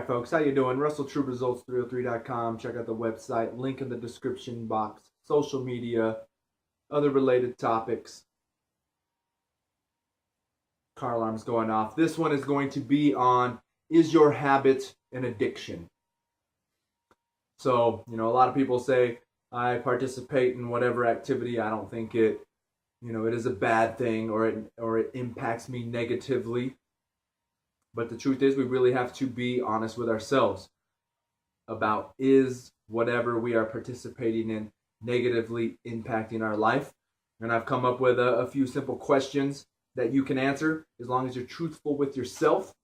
right, folks, how you doing? RussellTrueResults303.com. Check out the website, link in the description box, social media, other related topics. Car alarm's going off. This one is going to be on, is your habit an addiction? So, a lot of people say, I participate in whatever activity. I don't think it is a bad thing or it impacts me negatively. But the truth is, we really have to be honest with ourselves about, is whatever we are participating in negatively impacting our life? And I've come up with a few simple questions that you can answer as long as you're truthful with yourself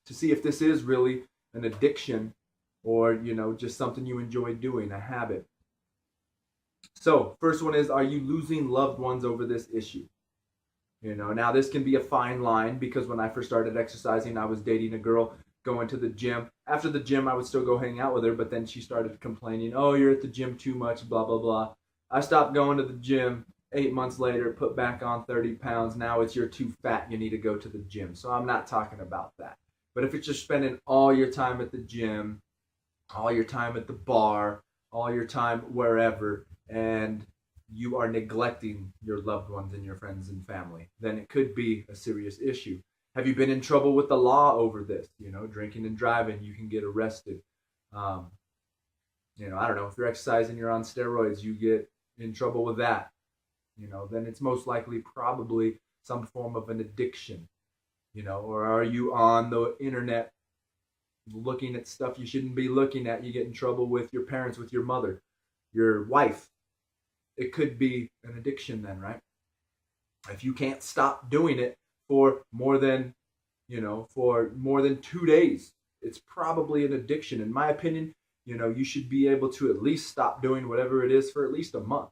to see if this is really an addiction or, just something you enjoy doing, a habit. So, first one is, are you losing loved ones over this issue? Now this can be a fine line because when I first started exercising, I was dating a girl, going to the gym. After the gym, I would still go hang out with her, but then she started complaining, oh, you're at the gym too much, blah, blah, blah. I stopped going to the gym. 8 months later, put back on 30 pounds. Now it's you're too fat, you need to go to the gym. So I'm not talking about that. But if it's just spending all your time at the gym, all your time at the bar, all your time wherever, and you are neglecting your loved ones and your friends and family, then it could be a serious issue. Have you been in trouble with the law over this? Drinking and driving, you can get arrested. I don't know, if you're exercising, you're on steroids, you get in trouble with that. Then it's most likely probably some form of an addiction. Or are you on the internet looking at stuff you shouldn't be looking at? You get in trouble with your parents, with your mother, your wife. It could be an addiction then, right? If you can't stop doing it for more than 2 days, it's probably an addiction. In my opinion, you should be able to at least stop doing whatever it is for at least a month,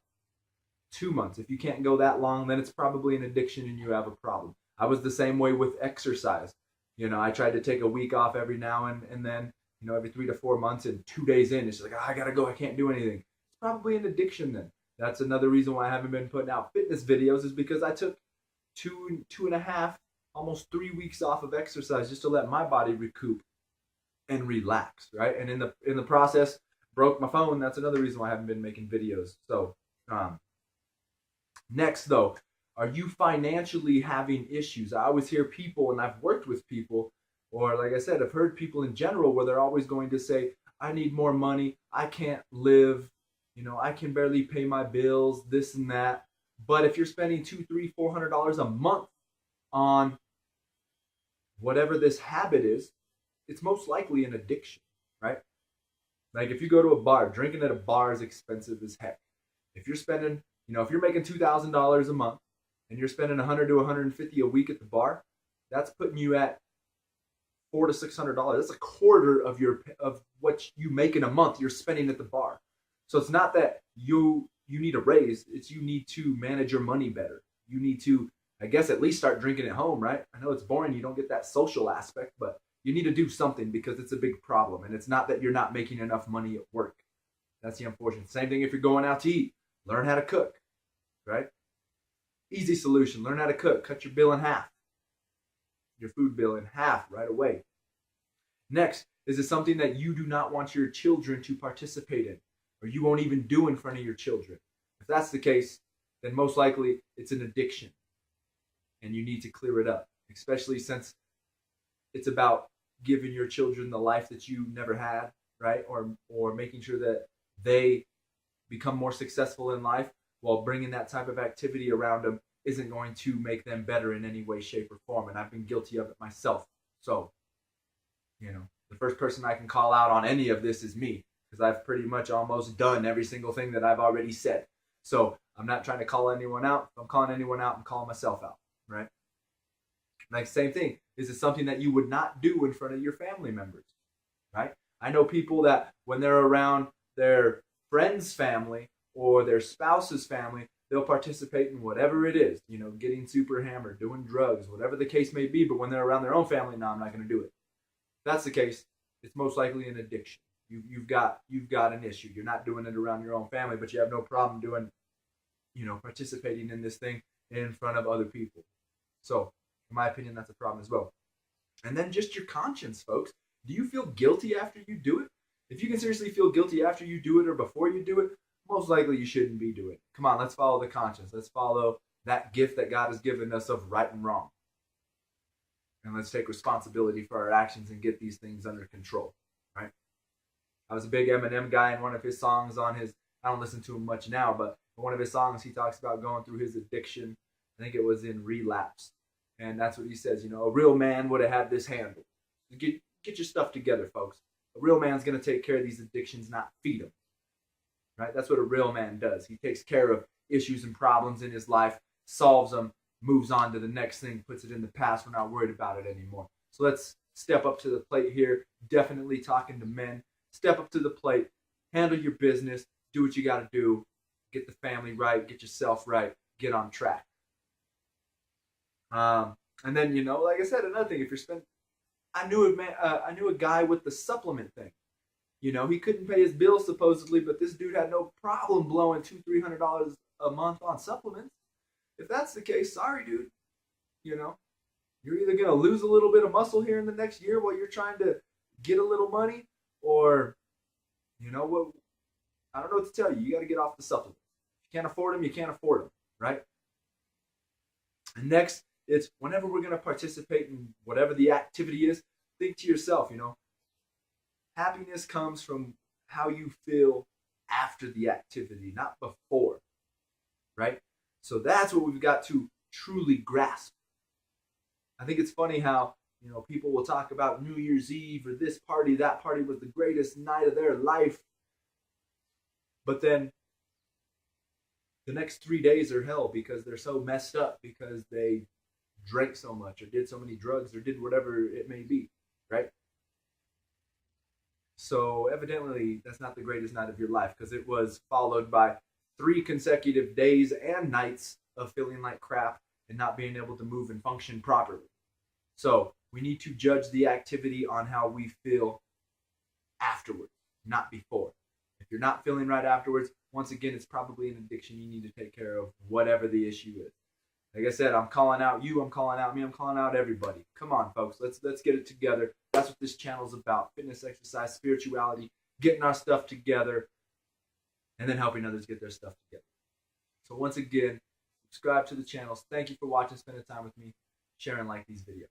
2 months. If you can't go that long, then it's probably an addiction and you have a problem. I was the same way with exercise. I tried to take a week off every now and then, every 3 to 4 months, and 2 days in, it's just like, I gotta go, I can't do anything. It's probably an addiction then. That's another reason why I haven't been putting out fitness videos, is because I took two and a half, almost 3 weeks off of exercise just to let my body recoup and relax, right? And in the process, broke my phone. That's another reason why I haven't been making videos. So, next though, are you financially having issues? I always hear people, and I've worked with people, or like I said, I've heard people in general where they're always going to say, I need more money, I can't live, I can barely pay my bills, this and that. But if you're spending $200, $300, $400 a month on whatever this habit is, it's most likely an addiction, right? Like if you go to a bar, drinking at a bar is expensive as heck. If you're spending, if you're making $2,000 a month and you're spending $100 to $150 a week at the bar, that's putting you at $400 to $600. That's a quarter of what you make in a month you're spending at the bar. So it's not that you need a raise, it's you need to manage your money better. You need to, I guess, at least start drinking at home, right? I know it's boring, you don't get that social aspect, but you need to do something because it's a big problem. And it's not that you're not making enough money at work. That's the unfortunate. Same thing if you're going out to eat. Learn how to cook, right? Easy solution. Learn how to cook. Cut your bill in half. Your food bill in half right away. Next, is it something that you do not want your children to participate in, or you won't even do in front of your children? If that's the case, then most likely it's an addiction and you need to clear it up, especially since it's about giving your children the life that you never had, right? Or making sure that they become more successful in life, while bringing that type of activity around them isn't going to make them better in any way, shape, or form. And I've been guilty of it myself. So, the first person I can call out on any of this is me, because I've pretty much almost done every single thing that I've already said. So I'm not trying to call anyone out. If I'm calling anyone out, I'm calling myself out, right? Like, same thing. Is it something that you would not do in front of your family members, right? I know people that when they're around their friend's family or their spouse's family, they'll participate in whatever it is, getting super hammered, doing drugs, whatever the case may be. But when they're around their own family, no, I'm not going to do it. If that's the case, it's most likely an addiction. You've got an issue. You're not doing it around your own family, but you have no problem doing, participating in this thing in front of other people. So, in my opinion, that's a problem as well. And then just your conscience, folks. Do you feel guilty after you do it? If you can seriously feel guilty after you do it or before you do it, most likely you shouldn't be doing it. Come on, let's follow the conscience. Let's follow that gift that God has given us of right and wrong. And let's take responsibility for our actions and get these things under control, right? I was a big Eminem guy, and one of his songs on his, I don't listen to him much now, but one of his songs, he talks about going through his addiction. I think it was in Relapse. And that's what he says, a real man would have had this handled. Get your stuff together, folks. A real man's going to take care of these addictions, not feed them. Right? That's what a real man does. He takes care of issues and problems in his life, solves them, moves on to the next thing, puts it in the past. We're not worried about it anymore. So let's step up to the plate here. Definitely talking to men. Step up to the plate. Handle your business. Do what you got to do. Get the family right. Get yourself right. Get on track. And then, like I said, another thing, if you're spending, I knew a guy with the supplement thing. He couldn't pay his bills supposedly, but this dude had no problem blowing $200-$300 a month on supplements. If that's the case, sorry, dude. You're either gonna lose a little bit of muscle here in the next year while you're trying to get a little money, or what? I don't know what to tell you. You got to get off the supplements. If you can't afford them, you can't afford them, right? And next, it's whenever we're going to participate in whatever the activity is, think to yourself, happiness comes from how you feel after the activity, not before, right? So that's what we've got to truly grasp. I think it's funny how, people will talk about New Year's Eve or this party, that party was the greatest night of their life. But then the next 3 days are hell because they're so messed up because they drank so much or did so many drugs or did whatever it may be, right? So evidently that's not the greatest night of your life because it was followed by 3 consecutive days and nights of feeling like crap and not being able to move and function properly. So we need to judge the activity on how we feel afterwards, not before. If you're not feeling right afterwards, once again, it's probably an addiction you need to take care of, whatever the issue is. Like I said, I'm calling out you, I'm calling out me, I'm calling out everybody. Come on, folks, let's get it together. That's what this channel's about. Fitness, exercise, spirituality, getting our stuff together, and then helping others get their stuff together. So once again, subscribe to the channels. Thank you for watching, spending time with me, share and like these videos.